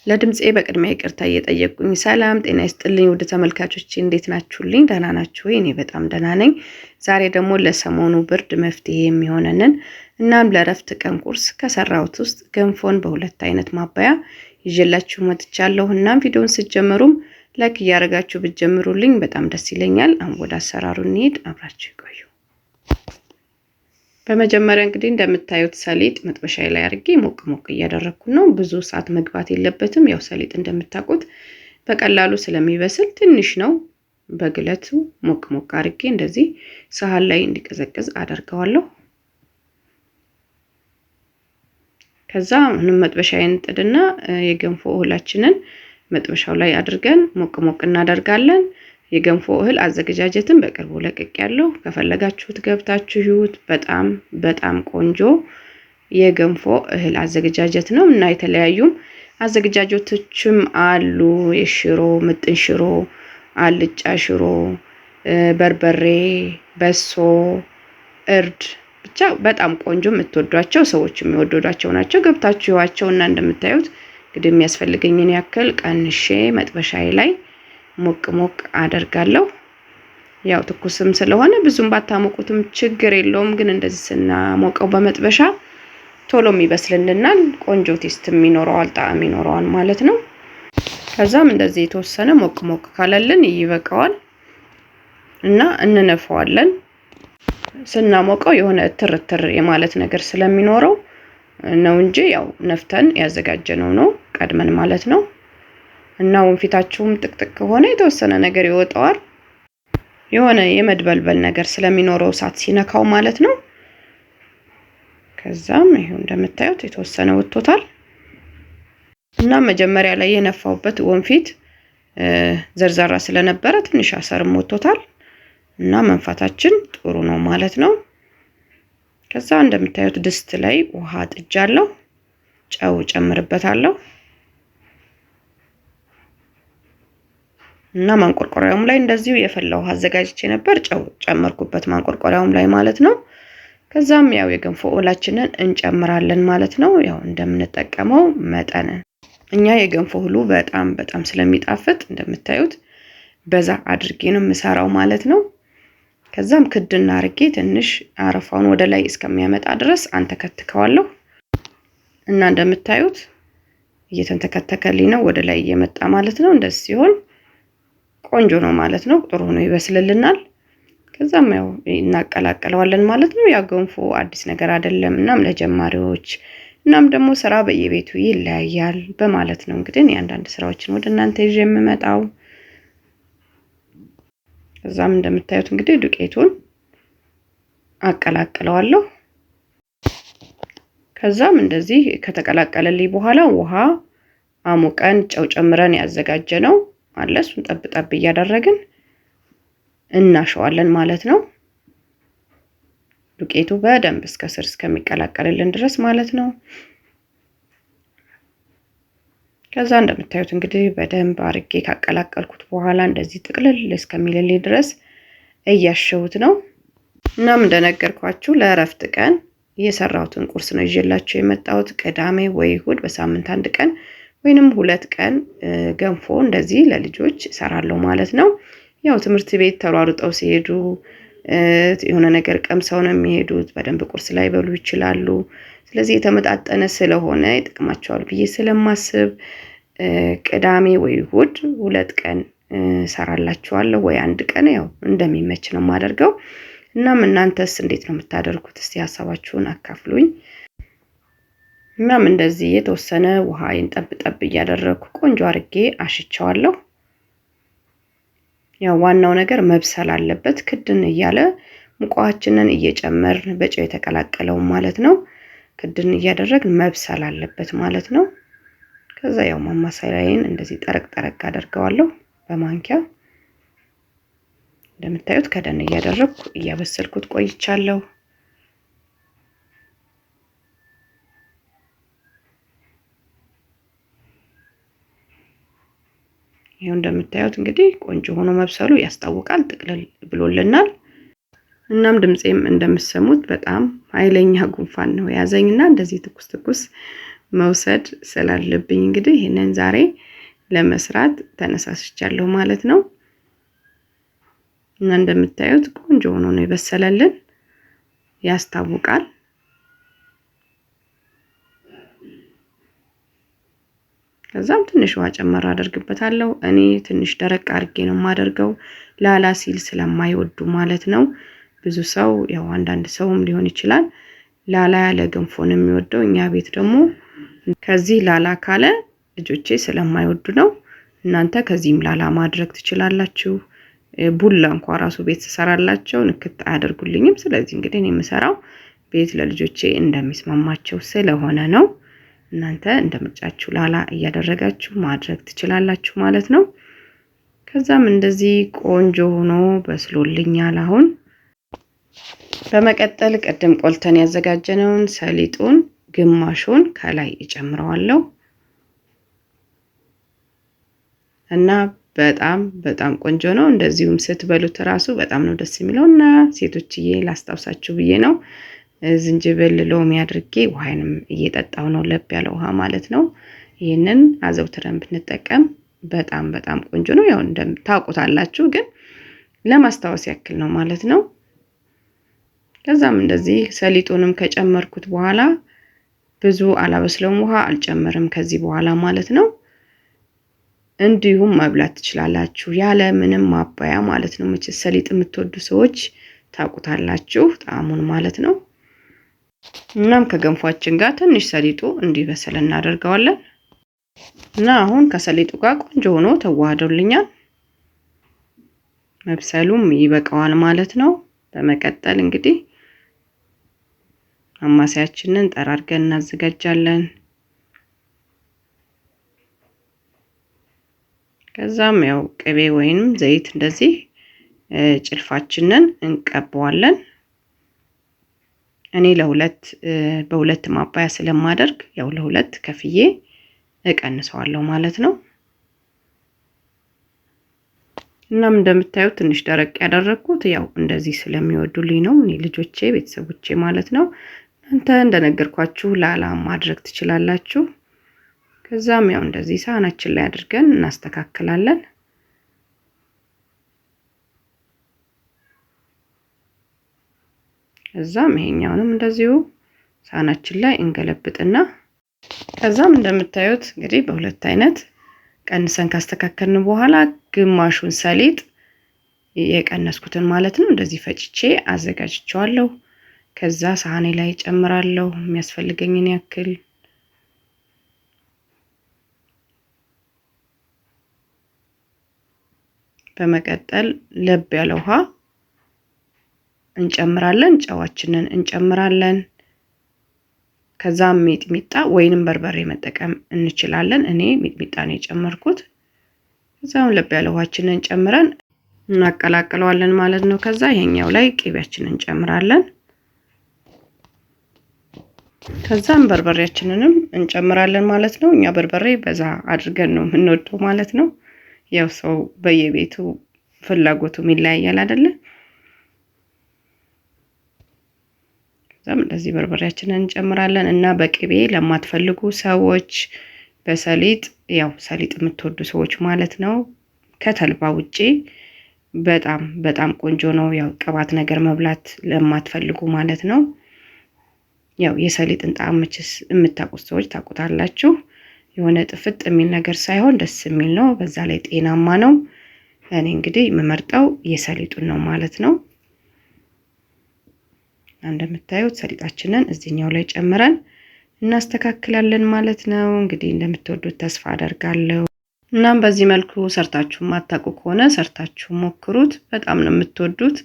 ለድምጼ በቅድሚያ ይቅርታ እየጠየቅኩኝ ሰላም ጤና ይስጥልኝ ውድ ተመልካቾቼ እንዴት ናችሁልኝ? ደህና ናችሁ ወይ? እኔ በጣም ደህና ነኝ። ዛሬ ደግሞ ለሰሞኑ ብርድ መፍትሄ የሚሆነንን እናም ለረፍት ቀን ቁርስ ከሰራሁት ውስጥ ገንፎን በሁለት አይነት ማባያ ይዤላችሁ መጥቻለሁ። እናም ቪዲዮውን ስትጀምሩም ላይክ እያደረጋችሁ ብትጀምሩልኝ በጣም ደስ ይለኛል። አሁን ወደ አሰራሩ እንሂድ፣ አብራችሁ ይቆዩ። በመጀመሪያ እንግዲህ እንደምታዩት ሰሊጥ መጥበሻዬ ላይ አድርጌ ሞቅ እያደረኩ ነው። ብዙ ሰዓት መግባት የለበትም። ያው ሰሊጥ እንደምታውቁት በቀላሉ ስለሚበስል ትንሽ ነው። በግለቱ ሞቅ አድርጌ እንደዚህ ሳህን ላይ እንዲቀዘቅዝ አደርገዋለሁ። ከዛ ምንም መጥበሻዬን ጥድና የገንፎ እህላችንን መጥበሻው ላይ አድርገን ሞቅ እናደርጋለን። የገንፎ እህል አዘገጃጀትን በቅርቡ ለቅቄያለሁ። ከፈለጋችሁት ገብታችሁ ይዩት። በጣም ቆንጆ የገንፎ እህል አዘገጃጀት ነው እና የተለያዩም አዘገጃጀቶችም አሉ። የሽሮ ምጥን ሽሮ፣ አልጫ ሽሮ፣ በርበሬ፣ በሶ፣ እርድ ብቻ በጣም ቆንጆ የምትወዷቸው ሰዎች የሚወደዷቸው ናቸው። ገብታችሁ ይዋቸውና እንደምታዩት እንግዲህ የሚያስፈልገኝን ያክል ቀንሼ መጥበሻዬ ላይ ሞቅ አደርጋለሁ። ያው ትኩስም ስለሆነ ብዙም ባታሞቁትም ችግር የለውም፣ ግን እንደዚህ ስናሞቀው በመጥበሻ ቶሎም ይበስልልናል። ቆንጆ ቴስትም ይኖረዋል፣ ጣዕም ይኖረዋል ማለት ነው። ከዛም እንደዚህ የተወሰነ ሞቅ ካለልን ይበቃዋል እና እንነፋዋለን። ስናሞቀው የሆነ ትርትር የማለት ነገር ስለሚኖረው ነው እንጂ ያው ነፍተን ያዘጋጀነው ነው ቀድመን ማለት ነው። እና ወንፊታችሁም ጥቅጥቅ ከሆነ የተወሰነ ነገር ይወጣዋል። የሆነ የመድበልበል ነገር ስለሚኖረው እሳት ሲነካው ማለት ነው። ከዛም ይሄው እንደምታዩት የተወሰነ ወጥቶታል። እና መጀመሪያ ላይ የነፋውበት ወንፊት ዘርዛራ ስለነበረ ትንሽ አሰርም ወጥቶታል እና መንፋታችን ጥሩ ነው ማለት ነው። ከዛ እንደምታዩት ድስት ላይ ውሃ ጥጃለሁ፣ ጨው ጨምርበታለሁ እና ማንቆርቆሪያውም ላይ እንደዚሁ የፈላ ውሃ አዘጋጅቼ ነበር፣ ጨው ጨመርኩበት ማንቆርቆሪያውም ላይ ማለት ነው። ከዛም ያው የገንፎ እህላችንን እንጨምራለን ማለት ነው። ያው እንደምንጠቀመው መጠን እኛ የገንፎ እህሉ በጣም ስለሚጣፍጥ እንደምታዩት በዛ አድርጌ ነው የምሰራው ማለት ነው። ከዛም ክድና አድርጌ ትንሽ አረፋውን ወደ ላይ እስከሚያመጣ ድረስ አንተከትከዋለሁ እና እንደምታዩት እየተንተከተከልኝ ነው፣ ወደ ላይ እየመጣ ማለት ነው። እንደዚህ ሲሆን ቆንጆ ነው ማለት ነው። ጥሩ ነው ይበስልልናል። ከዛም ያው እናቀላቅለዋለን ማለት ነው። ያ ገንፎ አዲስ ነገር አይደለም እናም ለጀማሪዎች እናም ደግሞ ስራ በየቤቱ ይለያያል በማለት ነው እንግዲህ አንዳንድ ስራዎችን ወደ እናንተ ይዤ የምመጣው። ከዛም እንደምታዩት እንግዲህ ዱቄቱን አቀላቅለዋለሁ። ከዛም እንደዚህ ከተቀላቀለልኝ በኋላ ውሃ አሙቀን ጨው ጨምረን ያዘጋጀነው አለ እሱን ጠብ እያደረግን እናሸዋለን ማለት ነው። ዱቄቱ በደንብ እስከ ስር እስከሚቀላቀልልን ድረስ ማለት ነው። ከዛ እንደምታዩት እንግዲህ በደንብ አርጌ ካቀላቀልኩት በኋላ እንደዚህ ጥቅልል እስከሚልልኝ ድረስ እያሸሁት ነው። እናም እንደነገርኳችሁ ለእረፍት ቀን የሰራሁትን ቁርስ ነው ይዤላችሁ የመጣሁት። ቅዳሜ ወይ እሁድ በሳምንት አንድ ቀን ወይንም 2 ቀን ገንፎ እንደዚህ ለልጆች እሰራለሁ ማለት ነው። ያው ትምህርት ቤት ተሯሩጠው ሲሄዱ የሆነ ነገር ቀምሰው ነው የሚሄዱት፣ በደንብ ቁርስ ላይ በሉ ይችላሉ። ስለዚህ የተመጣጠነ ስለሆነ ይጥቅማቸዋል ብዬ ስለማስብ ቅዳሜ ወይ እሁድ 2 ቀን እሰራላችኋለሁ፣ ወይ አንድ ቀን ያው እንደሚመች ነው የማደርገው። እናም እናንተስ እንዴት ነው የምታደርጉት? እስቲ ሐሳባችሁን አካፍሉኝ። እናም እንደዚህ የተወሰነ ውሃዬን ጠብ እያደረኩ ቆንጆ አርጌ አሽቻለሁ። ያው ዋናው ነገር መብሰል አለበት። ክድን እያለ ሙቋችንን እየጨመርን በጨው የተቀላቀለው ማለት ነው ክድን እያደረግን መብሰል አለበት ማለት ነው። ከዛ ያው ማማሰያዬን እንደዚህ ጠረቅ አደርገዋለሁ በማንኪያ። እንደምታዩት ከደን እያደረኩ እያበሰልኩት ቆይቻለሁ። ይሄው እንደምታዩት እንግዲህ ቆንጆ ሆኖ መብሰሉ ያስታውቃል፣ ጥቅልል ብሎልናል። እናም ድምጼም እንደምትሰሙት በጣም ኃይለኛ ጉንፋን ነው ያዘኝና እንደዚህ ትኩስ መውሰድ ስላለብኝ እንግዲህ ይሄንን ዛሬ ለመስራት ተነሳስቻለሁ ማለት ነው። እና እንደምታዩት ቆንጆ ሆኖ ነው የበሰለልን፣ ያስታውቃል። ከዛም ትንሽ ውሃ ጨመር አደርግበታለሁ። እኔ ትንሽ ደረቅ አድርጌ ነው የማደርገው ላላ ሲል ስለማይወዱ ማለት ነው። ብዙ ሰው ያው አንዳንድ ሰውም ሊሆን ይችላል ላላ ያለ ገንፎ ነው የሚወደው። እኛ ቤት ደግሞ ከዚህ ላላ ካለ ልጆቼ ስለማይወዱ ነው። እናንተ ከዚህም ላላ ማድረግ ትችላላችሁ። ቡላ እንኳን ራሱ ቤት ተሰራላቸው ንክት አያደርጉልኝም። ስለዚህ እንግዲህ እኔ የምሰራው ቤት ለልጆቼ እንደሚስማማቸው ስለሆነ ነው። እናንተ እንደምጫችሁ ላላ እያደረጋችሁ ማድረግ ትችላላችሁ ማለት ነው። ከዛም እንደዚህ ቆንጆ ሆኖ በስሎልኛል። አሁን በመቀጠል ቀደም ቆልተን ያዘጋጀነውን ሰሊጡን ግማሹን ከላይ እጨምረዋለሁ እና በጣም ቆንጆ ነው። እንደዚሁም ስትበሉት ራሱ በጣም ነው ደስ የሚለውና ሴቶችዬ ላስታውሳችሁ ብዬ ነው ዝንጅብል ሎሚ አድርጌ ውሃንም እየጠጣው ነው፣ ለብ ያለ ውሃ ማለት ነው። ይሄንን አዘውትረን ብንጠቀም በጣም ቆንጆ ነው። ያው እንደምታውቁታላችሁ ግን ለማስታወስ ያክል ነው ማለት ነው። ከዛም እንደዚህ ሰሊጡንም ከጨመርኩት በኋላ ብዙ አላበስለውም፣ ውሃ አልጨምርም ከዚህ በኋላ ማለት ነው። እንዲሁም መብላት ትችላላችሁ ያለ ምንም ማባያ ማለት ነው። መቼ ሰሊጥ የምትወዱ ሰዎች ታውቁታላችሁ ጣዕሙን ማለት ነው። እናም ከገንፏችን ጋር ትንሽ ሰሊጡ እንዲበስል እናደርገዋለን እና አሁን ከሰሊጡ ጋር ቆንጆ ሆኖ ተዋህዶልኛል። መብሰሉም ይበቃዋል ማለት ነው። በመቀጠል እንግዲህ አማሳያችንን ጠራርገን እናዘጋጃለን። ከዛም ያው ቅቤ ወይንም ዘይት እንደዚህ ጭልፋችንን እንቀባዋለን። እኔ በሁለት ማባያ ስለማደርግ ያው ለሁለት ከፍዬ እቀንሰዋለሁ ማለት ነው። እናም እንደምታዩት ትንሽ ደረቅ ያደረኩት ያው እንደዚህ ስለሚወዱልኝ ነው፣ እኔ ልጆቼ ቤተሰቦቼ ማለት ነው። እናንተ እንደነገርኳችሁ ላላ ማድረግ ትችላላችሁ። ከዛም ያው እንደዚህ ሳህናችን ላይ አድርገን እናስተካክላለን። ከዛም ይሄኛውንም እንደዚሁ ሳህናችን ላይ እንገለብጥና ከዛም እንደምታዩት እንግዲህ በሁለት አይነት ቀንሰን ካስተካከልን በኋላ ግማሹን ሰሊጥ የቀነስኩትን ማለት ነው እንደዚህ ፈጭቼ አዘጋጅቼዋለሁ። ከዛ ሳህኔ ላይ ጨምራለሁ የሚያስፈልገኝን ያክል። በመቀጠል ለብ ያለ ውሃ እንጨምራለን፣ ጨዋችንን እንጨምራለን። ከዛም ሚጥሚጣ ወይንም በርበሬ መጠቀም እንችላለን። እኔ ሚጥሚጣ ነው የጨመርኩት። ከዛም ለብ ያለ ውሃችንን ጨምረን እናቀላቅለዋለን ማለት ነው። ከዛ ይሄኛው ላይ ቅቤያችንን እንጨምራለን። ከዛም በርበሬያችንንም እንጨምራለን ማለት ነው። እኛ በርበሬ በዛ አድርገን ነው የምንወደው ማለት ነው። ያው ሰው በየቤቱ ፍላጎቱም ይለያያል አይደለ? ከዛም እንደዚህ በርበሬያችንን እንጨምራለን እና በቅቤ ለማትፈልጉ ሰዎች በሰሊጥ ያው ሰሊጥ የምትወዱ ሰዎች ማለት ነው ከተልባ ውጪ በጣም ቆንጆ ነው። ያው ቅባት ነገር መብላት ለማትፈልጉ ማለት ነው። ያው የሰሊጥን ጣዕም መችስ የምታውቁት ሰዎች ታውቁታላችሁ። የሆነ ጥፍጥ የሚል ነገር ሳይሆን ደስ የሚል ነው። በዛ ላይ ጤናማ ነው። እኔ እንግዲህ የምመርጠው የሰሊጡን ነው ማለት ነው። እንደምታዩት ሰሊጣችንን እዚህኛው ላይ ጨምረን እናስተካክላለን ማለት ነው። እንግዲህ እንደምትወዱት ተስፋ አደርጋለሁ። እናም በዚህ መልኩ ሰርታችሁ ማታውቁ ከሆነ ሰርታችሁ ሞክሩት። በጣም ነው የምትወዱት።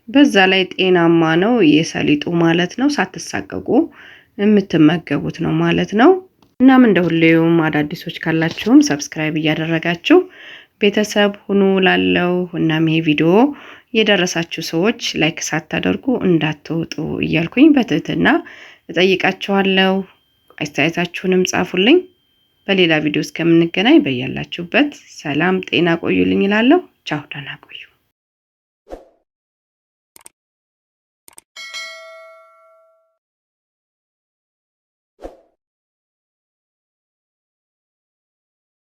በዛ ላይ ጤናማ ነው የሰሊጡ ማለት ነው። ሳትሳቀቁ የምትመገቡት ነው ማለት ነው። እናም እንደሁሌውም አዳዲሶች ካላችሁም ሰብስክራይብ እያደረጋችሁ ቤተሰብ ሁኑ ላለው። እናም ይሄ ቪዲዮ የደረሳችሁ ሰዎች ላይክ ሳታደርጉ እንዳትወጡ እያልኩኝ በትህትና እጠይቃችኋለሁ። አስተያየታችሁንም ጻፉልኝ። በሌላ ቪዲዮ እስከምንገናኝ በያላችሁበት ሰላም ጤና ቆዩልኝ እላለሁ። ቻው፣ ደህና ቆዩ።